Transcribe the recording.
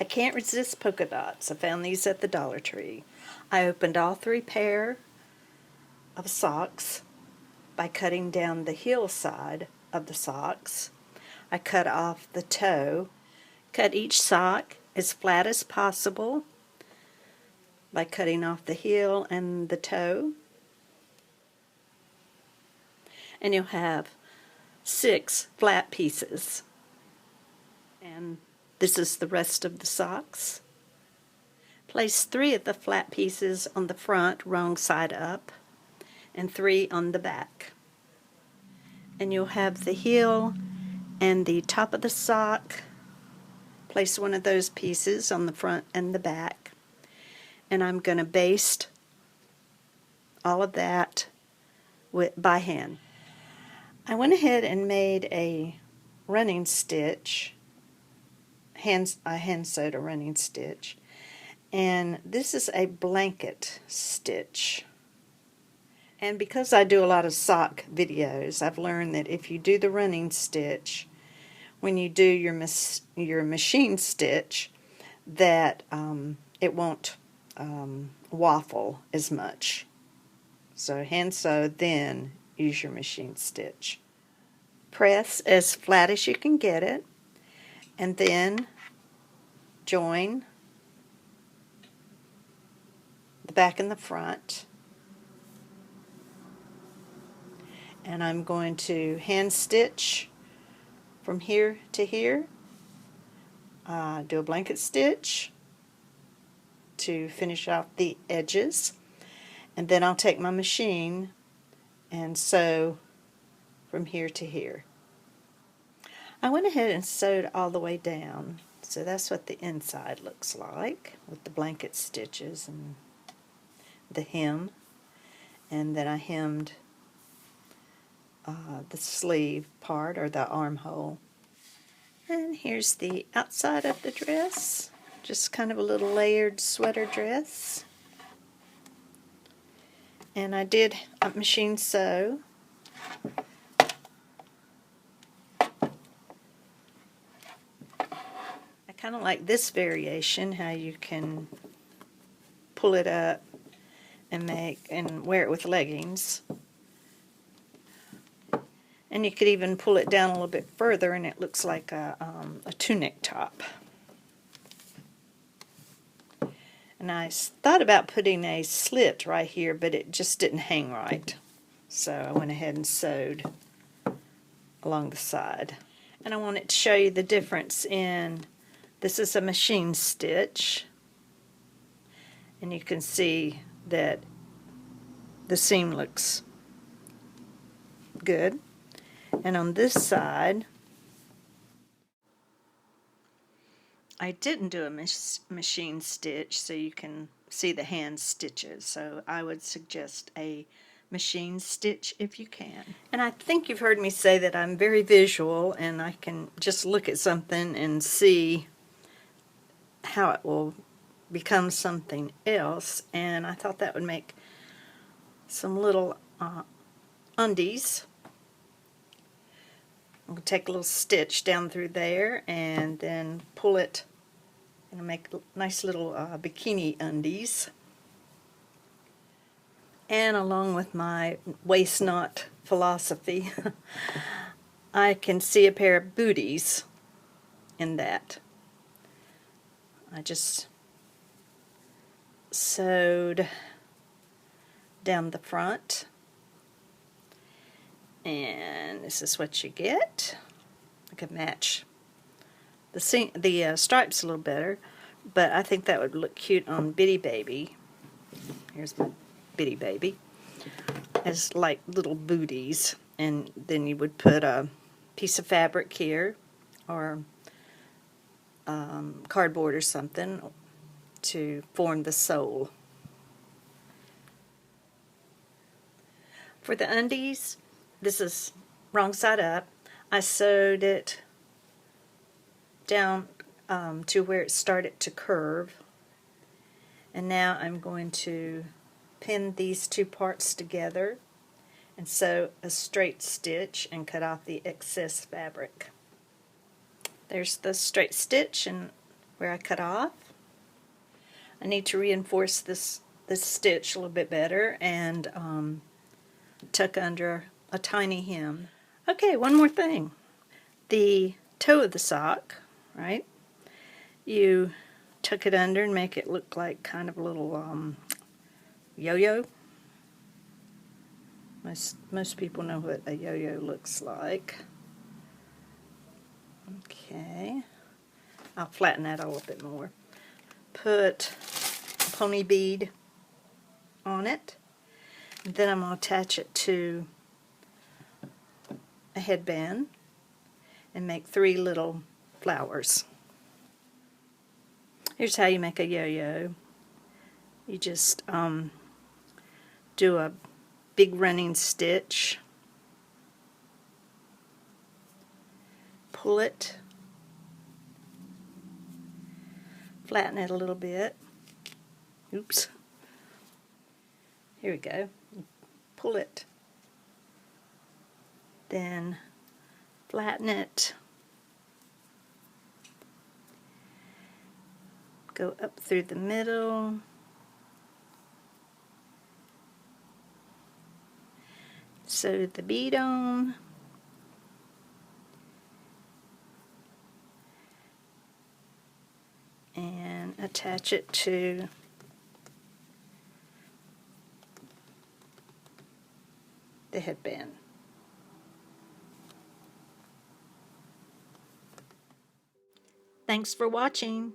I can't resist polka dots. I found these at the Dollar Tree. I opened all 3 pair of socks by cutting down the heel side of the socks. I cut off the toe. Cut each sock as flat as possible by cutting off the heel and the toe. And you'll have 6 flat pieces. And this is the rest of the socks. Place 3 of the flat pieces on the front, wrong side up, and 3 on the back. And you'll have the heel and the top of the sock. Place one of those pieces on the front and the back. And I'm going to baste all of that by hand. I went ahead and made a running stitch. I hand sewed a running stitch. And this is a blanket stitch. And because I do a lot of sock videos, I've learned that if you do the running stitch, when you do your machine stitch, that it won't waffle as much. So hand sew, then use your machine stitch. Press as flat as you can get it, and then join the back and the front. And I'm going to hand stitch from here to here. Do a blanket stitch to finish off the edges, and then I'll take my machine and sew from here to here. I went ahead and sewed all the way down, so that's what the inside looks like with the blanket stitches and the hem. And then I hemmed the sleeve part, or the armhole. And here's the outside of the dress, just kind of a little layered sweater dress. And I did machine sew. I kind of like this variation, how you can pull it up and wear it with leggings. And you could even pull it down a little bit further and it looks like a tunic top. And I thought about putting a slit right here, but it just didn't hang right. So I went ahead and sewed along the side. And I wanted to show you the difference in, this is a machine stitch. And you can see that the seam looks good. And on this side, I didn't do a machine stitch, so you can see the hand stitches. So I would suggest a machine stitch if you can. And I think you've heard me say that I'm very visual, and I can just look at something and see how it will become something else. And I thought that would make some little undies. I'm going to take a little stitch down through there and then pull it and make nice little bikini undies. And along with my waist knot philosophy, I can see a pair of booties in that. I just sewed down the front. And this is what you get. I could match the stripes a little better, but I think that would look cute on Bitty Baby. Here's my Bitty Baby. As like little booties, and then you would put a piece of fabric here, or cardboard or something, to form the sole. For the undies, this is wrong side up. I sewed it down to where it started to curve. And now I'm going to pin these 2 parts together and sew a straight stitch and cut off the excess fabric. There's the straight stitch, and where I cut off. I need to reinforce this stitch a little bit better and tuck under a tiny hem. Okay, one more thing. The toe of the sock, right? You tuck it under and make it look like kind of a little yo-yo. Most people know what a yo-yo looks like. Okay, I'll flatten that a little bit more. Put a pony bead on it. And then I'm going to attach it to a headband and make 3 little flowers. Here's how you make a yo-yo. You just do a big running stitch, pull it, flatten it a little bit. Oops. Here we go. Pull it. Then flatten it. Go up through the middle. Sew the bead on. And attach it to the headband. Thanks for watching.